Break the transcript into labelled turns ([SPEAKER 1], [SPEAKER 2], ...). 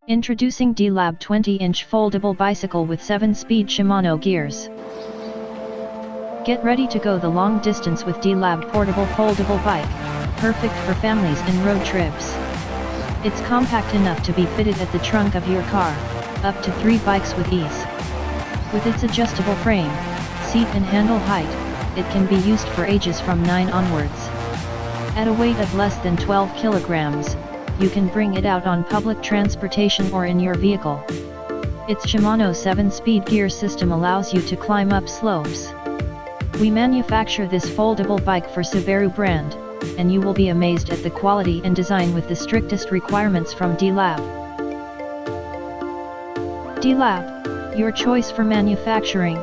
[SPEAKER 1] Introducing D.LAB 20-inch foldable bicycle with 7-speed Shimano gears. Get ready to go the long distance with D.LAB portable foldable bike, perfect for families and road trips. It's compact enough to be fitted at the trunk of your car, up to 3 bikes with ease. With its adjustable frame, seat and handle height, it can be used for ages from 9 onwards. At a weight of less than 12 kilograms, you can bring it out on public transportation or in your vehicle. Its Shimano 7-speed gear system allows you to climb up slopes. We manufacture this foldable bike for Subaru brand, and you will be amazed at the quality and design with the strictest requirements from D.LAB. D.LAB, your choice for manufacturing.